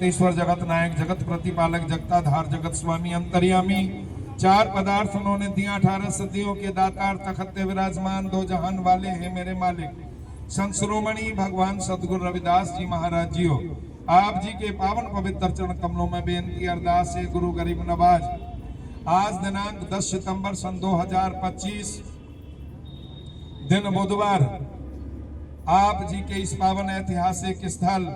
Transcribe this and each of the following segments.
जगतेश्वर, जगत नायक, जगत प्रतिपालक, जगताधार, जगत स्वामी, अंतर्यामी, चार पदार्थ उन्होंने दिया, 18 सदियों के दातार, तखत विराजमान, दो जहान वाले हैं मेरे मालिक। संत शिरोमणि भगवान सदगुरु रविदास जी महाराज जी हो, आप जी के पावन पवित्र चरण कमलों में बेनती अरदास है गुरु गरीब नवाज। आज दिनांक 10 सितंबर सन 2025 दिन बुधवार, आप जी के इस पावन ऐतिहासिक स्थल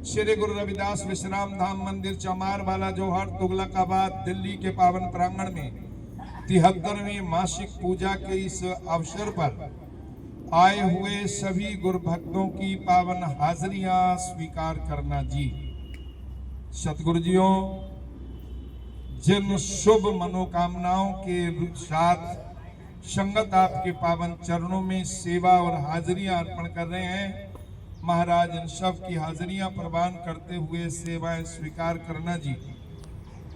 श्री गुरु रविदास विश्राम धाम मंदिर चमार वाला जोहर तुगलकाबाद दिल्ली के पावन प्रांगण में 73वीं मासिक पूजा के इस अवसर पर आए हुए सभी गुरु भक्तों की पावन हाजिरियां स्वीकार करना जी। सतगुरु जियों, जिन शुभ मनोकामनाओं के साथ संगत आपके पावन चरणों में सेवा और हाजिरियां अर्पण कर रहे हैं, महाराज इन सब की हाजिरियां प्रदान करते हुए सेवाएं स्वीकार करना जी।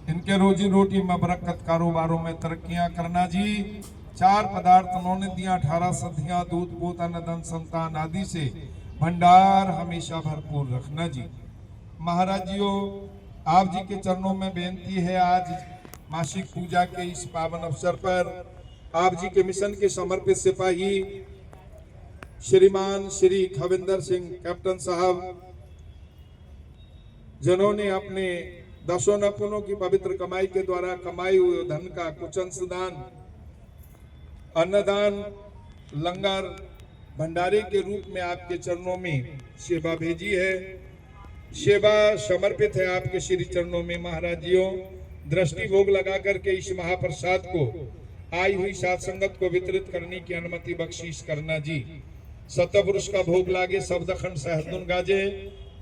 इनके रोजी रोटी में बरकत, कारोबारों में तरक्कियां करना जी। चार पदार्थ उन्होंने दिया, 18 सदियां, दूध पोता नदन संतान आदि से भंडार हमेशा भरपूर रखना जी। महाराज जियो, आप जी के चरणों में बेनती है, आज मासिक पूजा के इस पावन अवसर पर आप जी के मिशन के समर्पित सिपाही श्रीमान श्री खविंदर सिंह कैप्टन साहब, जिन्होंने अपने दसों नपुनों की पवित्र कमाई के द्वारा कमाई हुए धन का कुछ अंशदान अन्नदान, लंगर, भंडारे के रूप में आपके चरणों में सेवा भेजी है। सेवा समर्पित है आपके श्री चरणों में। महाराज जियों, दृष्टि भोग लगा करके इस महाप्रसाद को आई हुई सात संगत को वितरित करने की अनुमति बख्शीश करना जी। सतपुरुष का भोग लागे, शब्द खंड सहदुन गाजे,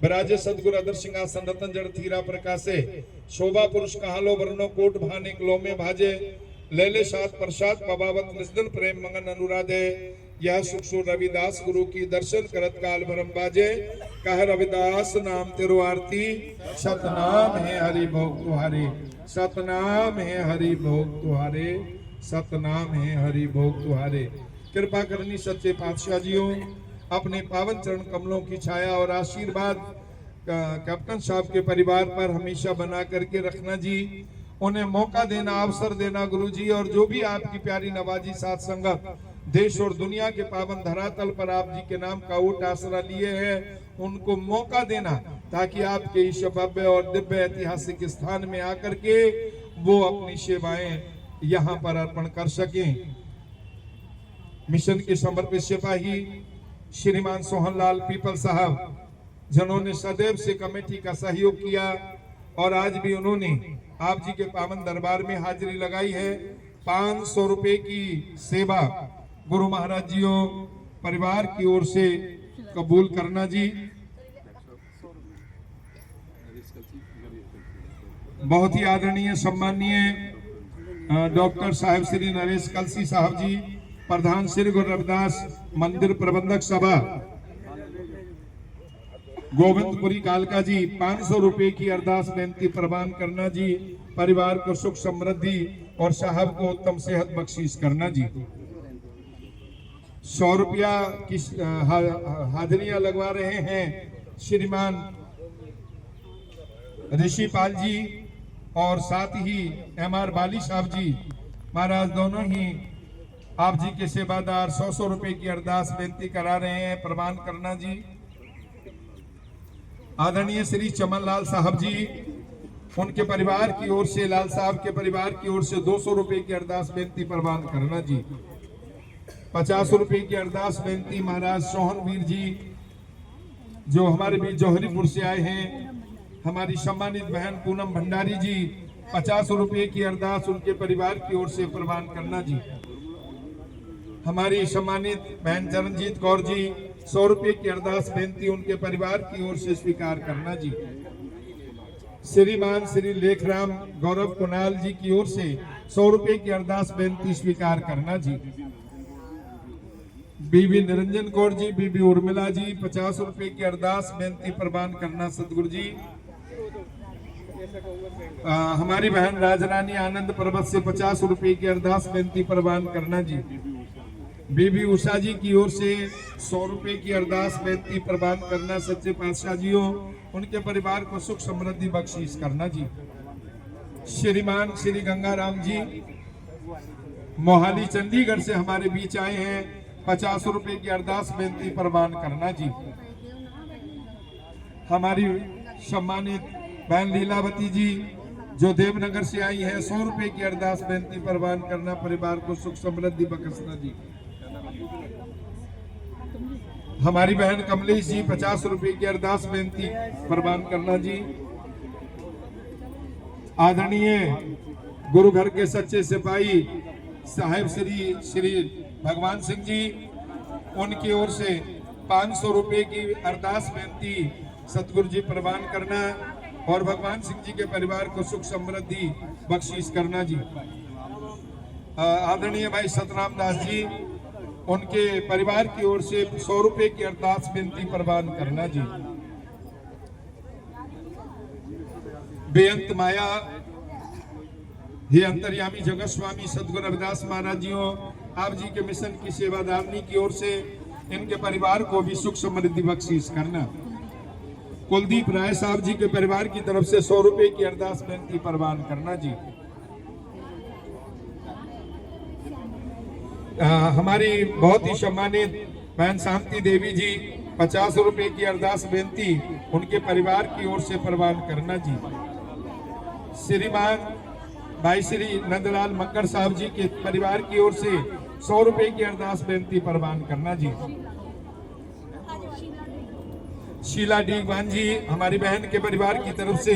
विराजे सदगुरु अदर सिंहासन रतन जड़ थीरा प्रकाशे, शोभा पुरुष कहालो वर्णो कोट भाने कलो में भाजे, लेले सात प्रसाद पबावत निस्दल प्रेम मंगन अनुराधे, यह सुख सो रविदास गुरु की दर्शन करत काल भरम बाजे, कह रविदास नाम तेरो आरती, सतनाम है हरि भोग तुम्हारे, सतनाम है हरि भोग तुम्हारे, सतनाम है हरि भोग तुम्हारे। कृपा करनी सच्चे पातशाह जियों, अपने पावन चरण कमलों की छाया और आशीर्वाद कैप्टन साहब के परिवार पर हमेशा बना करके रखना जी। उन्हें मौका देना, अवसर देना गुरु जी, और जो भी आपकी प्यारी नवाजी साथ संगत देश और दुनिया के पावन धरातल पर आप जी के नाम का ऊट आसरा लिए हैं, उनको मौका देना ताकि आपके इस भव्य और दिव्य ऐतिहासिक स्थान में आकर के वो अपनी सेवाएं यहाँ पर अर्पण कर सकें। मिशन के समर्पित सिपाही श्रीमान सोहनलाल पीपल साहब, जिन्होंने सदैव से कमेटी का सहयोग किया और आज भी उन्होंने आप जी के पावन दरबार में हाजिरी लगाई है। 500 रुपए की सेवा गुरु महाराज जियों परिवार की ओर से कबूल करना जी। बहुत ही आदरणीय सम्माननीय डॉक्टर साहब श्री नरेश कलसी साहब जी, प्रधान श्री गुरु रविदास मंदिर प्रबंधक सभा गोविंदपुरी कालका जी, 500 रुपए की अरदास बेनती प्रदान करना जी। परिवार को सुख समृद्धि और साहब को उत्तम सेहत बख्शीश करना जी। 100 रुपया की हाजिरियां लगवा रहे हैं श्रीमान ऋषिपाल जी और साथ ही MR बाली साहब जी। महाराज दोनों ही आप जी के सेवादार 100 रुपए की अरदास बेनती करा रहे हैं, प्रदान करना जी। आदरणीय श्री चमन लाल साहब जी, उनके परिवार की ओर से, लाल साहब के परिवार की ओर से 200 रुपए की अरदास बेनती प्रदान करना जी। 50 रुपए की अरदास बेनती महाराज सोहनवीर जी, जो हमारे बीच जौहरीपुर से आए हैं। हमारी सम्मानित बहन पूनम भंडारी जी, 50 रुपए की अरदास उनके परिवार की ओर से प्रदान करना जी। हमारी सम्मानित बहन चरणजीत कौर जी, 100 रुपए की अरदास बेनती उनके परिवार की ओर से स्वीकार करना जी। श्रीमान श्री लेखराम गौरव कुणाल जी की ओर से 100 रुपए की अरदास बेनती स्वीकार करना जी। बीबी निरंजन कौर जी, बीबी उर्मिला जी, 50 रुपए की अरदास बेनती प्रदान करना सदगुरु जी। हमारी बहन राजरानी आनंद पर्वत से 50 रुपए की अरदास बेनती प्रदान करना जी। बीबी उषा जी की ओर से 100 रुपए की अरदास बेनती प्रदान करना सच्चे पातशाह जियों। उनके परिवार को सुख समृद्धि बख्शीश करना जी। श्रीमान श्री गंगाराम जी मोहाली चंडीगढ़ से हमारे बीच आए हैं, 50 रुपए की अरदास बेनती प्रवान करना जी। हमारी सम्मानित बहन लीलावती जी जो देवनगर से आई है, 100 रुपए की अरदास बेनती प्रवान करना, परिवार को सुख समृद्धि बख्शना जी। हमारी बहन कमलेश जी 50 रुपए की अरदास बेनती प्रवान करना जी। आदरणीय गुरु घर के सच्चे सिपाही साहेब श्री भगवान सिंह जी, उनकी ओर से 500 रुपए की अरदास बेनती सतगुरु जी प्रवान करना और भगवान सिंह जी के परिवार को सुख समृद्धि बख्शीश करना जी। आदरणीय भाई सतराम दास जी, उनके परिवार की ओर से 100 रुपए की अरदास बेनती प्रवान करना जी। बेअंत माया हे अंतर्यामी जगत स्वामी सदगुरु रविदास महाराज जियों, आप जी के मिशन की सेवादारनी की ओर से इनके परिवार को भी सुख समृद्धि बख्शीश करना। कुलदीप राय साहब जी के परिवार की तरफ से 100 रुपए की अरदास बेनती प्रवान करना जी। हमारी बहुत ही सम्मानित बहन शांति देवी जी 50 रुपए की अरदास बेनती उनके परिवार की ओर से प्रवान करना जी। श्रीमान भाई श्री नंदलाल मक्कर साहब जी के परिवार की ओर से 100 रुपए की अरदास बेनती प्रवान करना जी। शीला डीगवान जी हमारी बहन के परिवार की तरफ से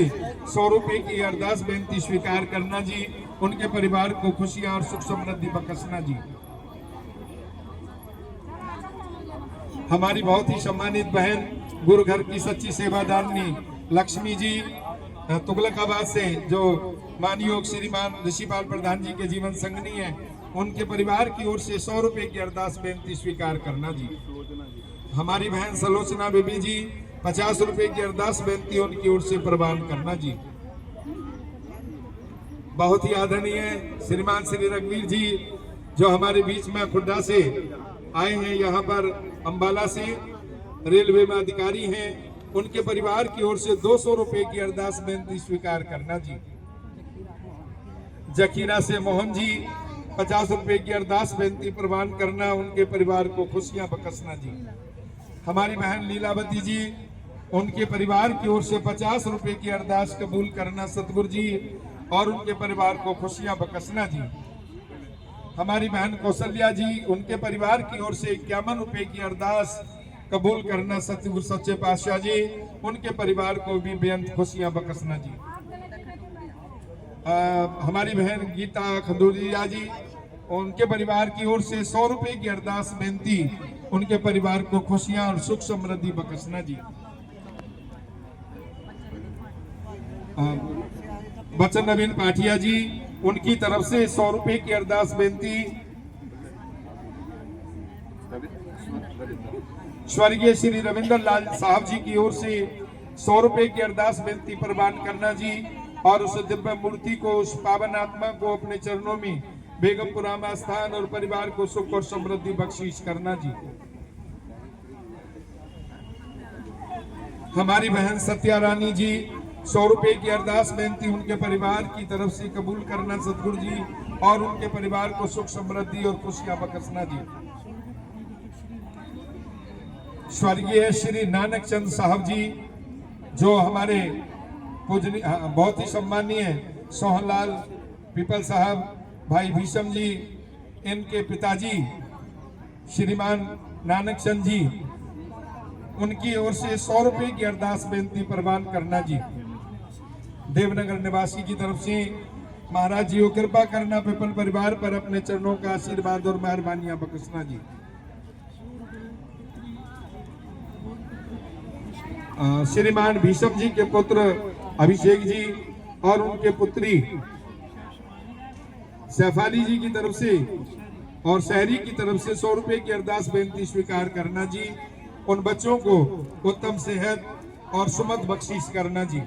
100 रुपए की अरदास बेनती स्वीकार करना जी, उनके परिवार को खुशियां और सुख समृद्धि बख्शना जी। हमारी बहुत ही सम्मानित बहन गुरु घर की सच्ची सेवादारनी लक्ष्मी जी तुगलकाबाद से, जो मानयोग श्रीमान ऋषिपाल प्रधान जी के जीवन संगनी है, उनके परिवार की ओर से 100 रुपए की अरदास बेनती स्वीकार करना जी। हमारी बहन सलोचना बेबी जी 50 रुपए की अरदास बेनती उनकी ओर से प्रवान करना जी। बहुत ही आदरणीय श्रीमान श्री रघुवीर जी जो हमारे बीच में खुड्डा से आए हैं, यहाँ पर अंबाला से रेलवे में अधिकारी हैं, उनके परिवार की ओर से 200 रुपए की अरदास बेनती स्वीकार करना जी। जखीरा से मोहन जी 50 रुपए की अरदास बेनती प्रवान करना, उनके परिवार को खुशियां बख्शना जी। हमारी बहन लीलावती जी, उनके परिवार की ओर से 50 रुपए की अरदास कबूल करना सतगुरु जी और उनके परिवार को खुशियां बख्शना जी। हमारी बहन कौशल्या जी, उनके परिवार की ओर से 51 रुपए की अरदास कबूल करना सतगुरु सच्चे पातशाह जी, उनके परिवार को भी बेअंत खुशियां बख्शना जी। हमारी बहन गीता खंडूरिया जी, उनके परिवार की ओर से 100 रुपए की अरदास बेनती, उनके परिवार को खुशियां और सुख समृद्धि बख्शना जी। बचन नवीन पाठिया जी, उनकी तरफ से 100 रुपए की अरदास बेनती स्वर्गीय श्री रविंद्र लाल साहब जी की ओर से 100 रुपए की अरदास बेनती प्रवान करना जी और उस दिव्य मूर्ति को, उस पावन आत्मा को अपने चरणों में बेगमपुरा में स्थान और परिवार को सुख और समृद्धि बख्शीश करना जी। हमारी बहन सत्या रानी जी 100 रुपए की अरदास बेनती उनके परिवार की तरफ से कबूल करना सतगुरु जी और उनके परिवार को सुख समृद्धि और खुशियां बख्शना जी। स्वर्गीय श्री नानक चंद साहब जी जो हमारे पूजनीय बहुत ही सम्मानीय सोहनलाल पीपल साहब, भाई भीषम जी, इनके पिताजी श्रीमान नानक चंद जी, उनकी ओर से 100 रुपए की अरदास बेनती प्रवान करना जी। देवनगर निवासी की तरफ से महाराज जी को कृपा करना, पीपल परिवार पर अपने चरणों का आशीर्वाद और मेहरबानियां बख्शना जी। श्रीमान भीषम जी के पुत्र अभिषेक जी और उनके पुत्री सैफाली जी की तरफ से और शहरी की तरफ से 100 रुपए की अरदास बेनती स्वीकार करना जी। उन बच्चों को उत्तम सेहत और सुमत बख्शीश करना जी।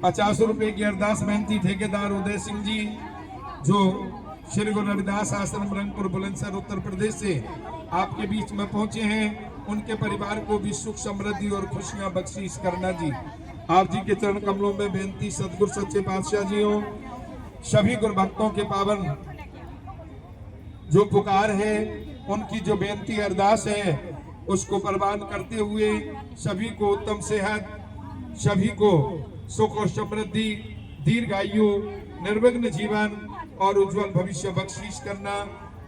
50 रुपए की अरदास बेनती ठेकेदार उदय सिंह जी जो श्री गुरु रविदास आश्रम रंगपुर बुलंदशहर उत्तर प्रदेश से आपके बीच में पहुंचे हैं, उनके परिवार को भी सुख समृद्धि और खुशियां बख्शीश करना जी। आप जी के चरण कमलों में बेनती सतगुरु सच्चे पातशाह जियों, सभी गुरु भक्तों के पावन जो पुकार है, उनकी जो बेनती अरदास है, उसको प्रवान करते हुए सभी को उत्तम सेहत, सभी को सुख और समृद्धि, दीर्घायु, निर्विघ्न जीवन और उज्जवल भविष्य बख्शीश करना।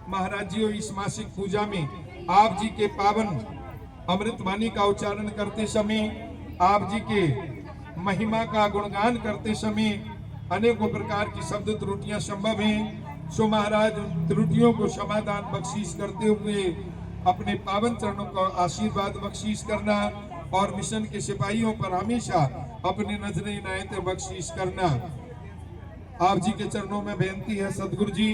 महाराज जी इस मासिक पूजा में आप जी के पावन अमृत वाणी का उच्चारण करते समय, आप जी के महिमा का गुणगान करते समय अनेकों प्रकार की शब्द त्रुटियां संभव हैं। सो महाराज त्रुटियों को समाधान बख्शीश करते हुए अपने पावन चरणों का आशीर्वाद बख्शीश करना और मिशन के सिपाहियों पर हमेशा अपनी नजरें इनायत बख्शीश करना। आप जी के चरणों में बेनती है सदगुरु जी,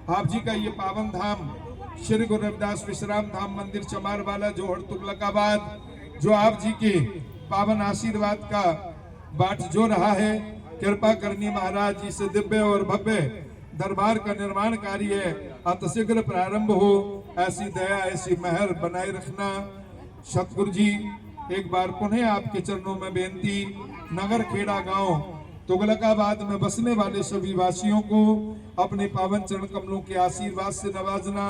आप जी का ये पावन धाम श्री गुरु रविदास विश्राम धाम मंदिर चमारवाला जोहड़ तुगलकाबाद, जो आप जी के पावन आशीर्वाद का बाट जो रहा है, कृपा करनी महाराज जी से दिव्य और भव्य दरबार का निर्माण कार्य अतिशीघ्र प्रारंभ हो, ऐसी दया ऐसी मेहर बनाए रखना। सतगुरु जी एक बार पुनः आपके चरणों में बेनती, नगर खेड़ा गांव तुगलकाबाद में बसने वाले सभी वासियों को अपने पावन चरण कमलों के आशीर्वाद से नवाजना,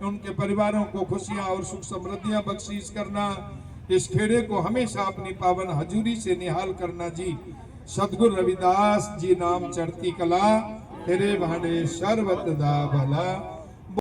उनके परिवारों को खुशियां और सुख समृद्धियां बख्शीश करना, इस खेड़े को हमेशा अपनी पावन हजूरी से निहाल करना जी। सतगुरु रविदास जी नाम चढ़ती कला, तेरे भाड़े सर्वत दा भला।